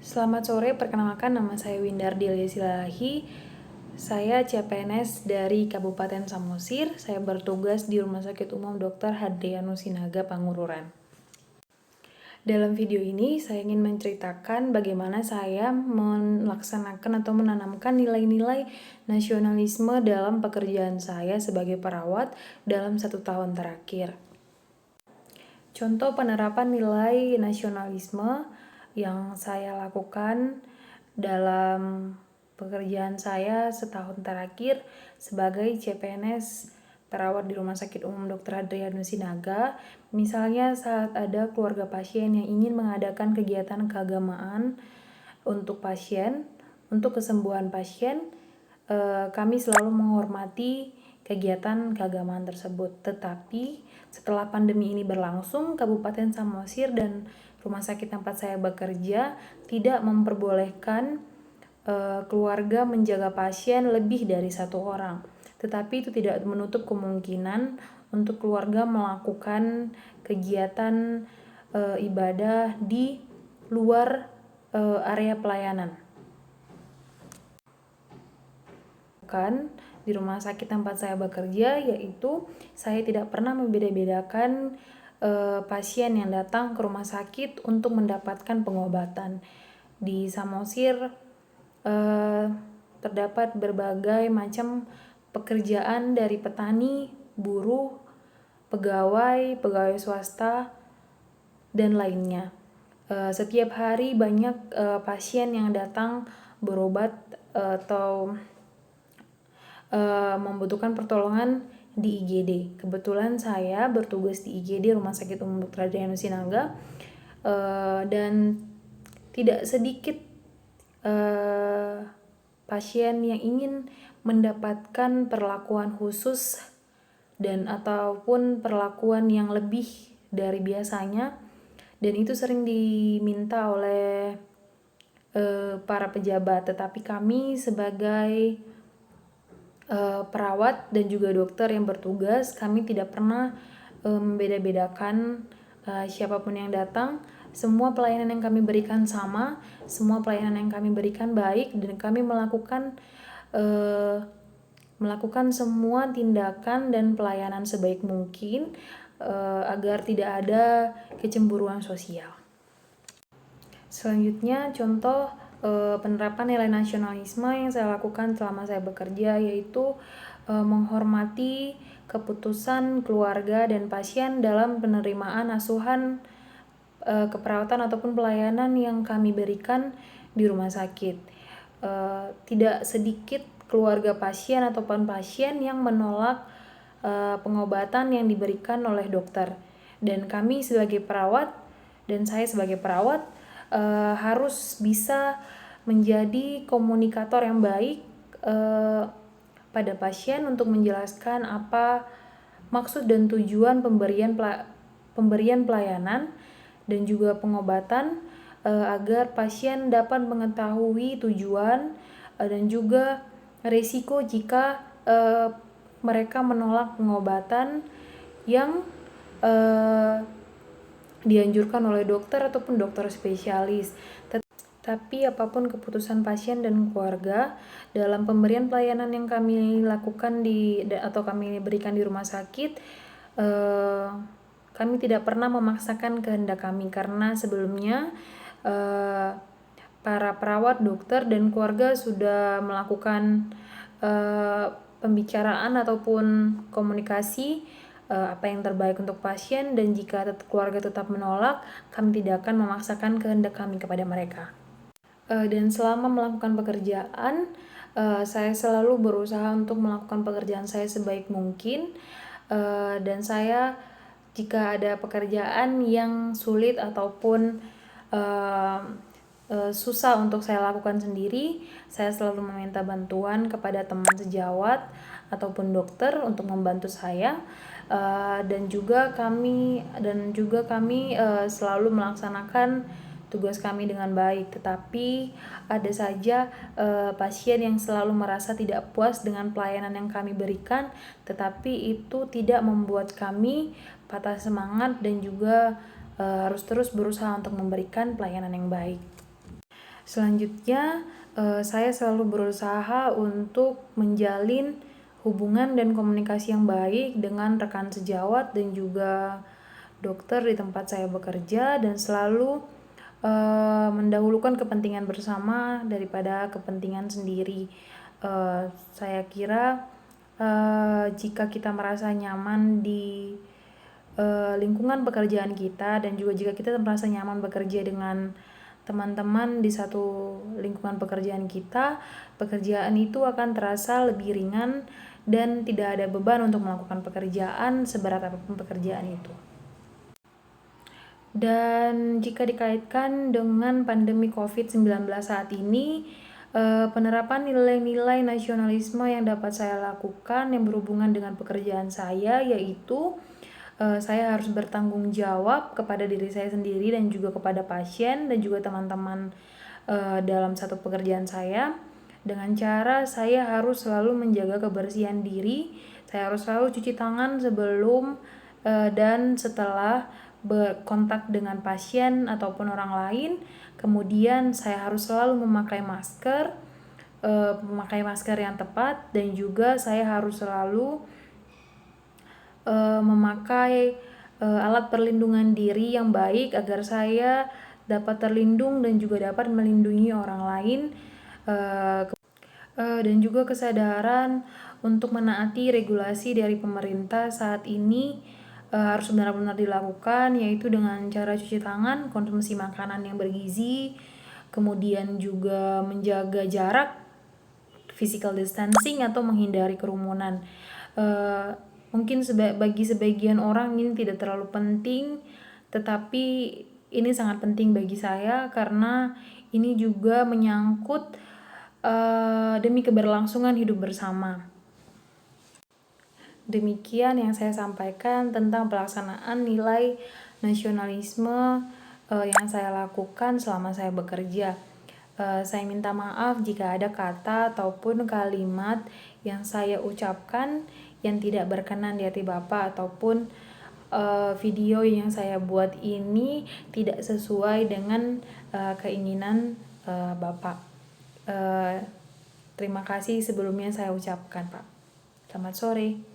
Selamat sore, perkenalkan nama saya Windardi Silalahi. Saya CPNS dari Kabupaten Samosir. Saya bertugas di Rumah Sakit Umum Dr. Hadrianus Sinaga Pangururan. Dalam video ini saya ingin menceritakan bagaimana saya melaksanakan atau menanamkan nilai-nilai nasionalisme dalam pekerjaan saya sebagai perawat dalam 1 tahun terakhir. Contoh penerapan nilai nasionalisme yang saya lakukan dalam pekerjaan saya setahun terakhir sebagai CPNS perawat di Rumah Sakit Umum Dr. Hadrianus Sinaga. Misalnya saat ada keluarga pasien yang ingin mengadakan kegiatan keagamaan untuk pasien, untuk kesembuhan pasien, kami selalu menghormati kegiatan keagamaan tersebut. Tetapi setelah pandemi ini berlangsung, Kabupaten Samosir dan rumah sakit tempat saya bekerja tidak memperbolehkan keluarga menjaga pasien lebih dari 1 orang. Tetapi itu tidak menutup kemungkinan untuk keluarga melakukan kegiatan ibadah di luar area pelayanan. Di rumah sakit tempat saya bekerja, yaitu saya tidak pernah membeda-bedakan pasien yang datang ke rumah sakit untuk mendapatkan pengobatan. Di Samosir terdapat berbagai macam pekerjaan dari petani, buruh, pegawai swasta, dan lainnya. Setiap hari banyak pasien yang datang berobat atau membutuhkan pertolongan di IGD. Kebetulan saya bertugas di IGD Rumah Sakit Umum Dr. Hadrianus Sinaga, dan tidak sedikit pasien yang ingin mendapatkan perlakuan khusus dan ataupun perlakuan yang lebih dari biasanya, dan itu sering diminta oleh para pejabat. Tetapi kami sebagai perawat dan juga dokter yang bertugas, kami tidak pernah membeda-bedakan siapapun yang datang. Semua pelayanan yang kami berikan sama, semua pelayanan yang kami berikan baik, dan kami melakukan semua tindakan dan pelayanan sebaik mungkin agar tidak ada kecemburuan sosial. Selanjutnya, contoh penerapan nilai nasionalisme yang saya lakukan selama saya bekerja, yaitu menghormati keputusan keluarga dan pasien dalam penerimaan asuhan keperawatan ataupun pelayanan yang kami berikan di rumah sakit. Tidak sedikit keluarga pasien ataupun pasien yang menolak pengobatan yang diberikan oleh dokter, dan kami sebagai perawat dan saya sebagai perawat harus bisa menjadi komunikator yang baik pada pasien untuk menjelaskan apa maksud dan tujuan pemberian pelayanan dan juga pengobatan, agar pasien dapat mengetahui tujuan dan juga risiko jika mereka menolak pengobatan yang dianjurkan oleh dokter ataupun dokter spesialis. Tapi apapun keputusan pasien dan keluarga dalam pemberian pelayanan yang kami lakukan atau kami berikan di rumah sakit, kami tidak pernah memaksakan kehendak kami, karena sebelumnya para perawat, dokter, dan keluarga sudah melakukan pembicaraan ataupun komunikasi apa yang terbaik untuk pasien, dan jika keluarga tetap menolak, kami tidak akan memaksakan kehendak kami kepada mereka. Dan selama melakukan pekerjaan, saya selalu berusaha untuk melakukan pekerjaan saya sebaik mungkin, dan saya jika ada pekerjaan yang sulit ataupun susah untuk saya lakukan sendiri, saya selalu meminta bantuan kepada teman sejawat ataupun dokter untuk membantu saya, dan juga kami selalu melaksanakan tugas kami dengan baik. Tetapi ada saja pasien yang selalu merasa tidak puas dengan pelayanan yang kami berikan, tetapi itu tidak membuat kami patah semangat dan juga harus terus berusaha untuk memberikan pelayanan yang baik. Selanjutnya, saya selalu berusaha untuk menjalin hubungan dan komunikasi yang baik dengan rekan sejawat dan juga dokter di tempat saya bekerja, dan selalu mendahulukan kepentingan bersama daripada kepentingan sendiri. Saya kira jika kita merasa nyaman di lingkungan pekerjaan kita, dan juga jika kita merasa nyaman bekerja dengan teman-teman di satu lingkungan pekerjaan kita, pekerjaan itu akan terasa lebih ringan dan tidak ada beban untuk melakukan pekerjaan seberat apapun pekerjaan itu. Dan jika dikaitkan dengan pandemi COVID-19 saat ini, penerapan nilai-nilai nasionalisme yang dapat saya lakukan yang berhubungan dengan pekerjaan saya, yaitu saya harus bertanggung jawab kepada diri saya sendiri dan juga kepada pasien dan juga teman-teman dalam satu pekerjaan saya, dengan cara saya harus selalu menjaga kebersihan diri. Saya harus selalu cuci tangan sebelum dan setelah berkontak dengan pasien ataupun orang lain. Kemudian saya harus selalu memakai masker yang tepat, dan juga saya harus selalu memakai alat perlindungan diri yang baik agar saya dapat terlindung dan juga dapat melindungi orang lain, dan juga kesadaran untuk menaati regulasi dari pemerintah saat ini harus benar-benar dilakukan, yaitu dengan cara cuci tangan, konsumsi makanan yang bergizi, kemudian juga menjaga jarak, physical distancing, atau menghindari kerumunan. Mungkin bagi sebagian orang ini tidak terlalu penting, tetapi ini sangat penting bagi saya karena ini juga menyangkut demi keberlangsungan hidup bersama. Demikian yang saya sampaikan tentang pelaksanaan nilai nasionalisme yang saya lakukan selama saya bekerja. Saya minta maaf jika ada kata ataupun kalimat yang saya ucapkan yang tidak berkenan di hati Bapak, ataupun video yang saya buat ini tidak sesuai dengan keinginan Bapak. Terima kasih sebelumnya saya ucapkan, Pak. Selamat sore.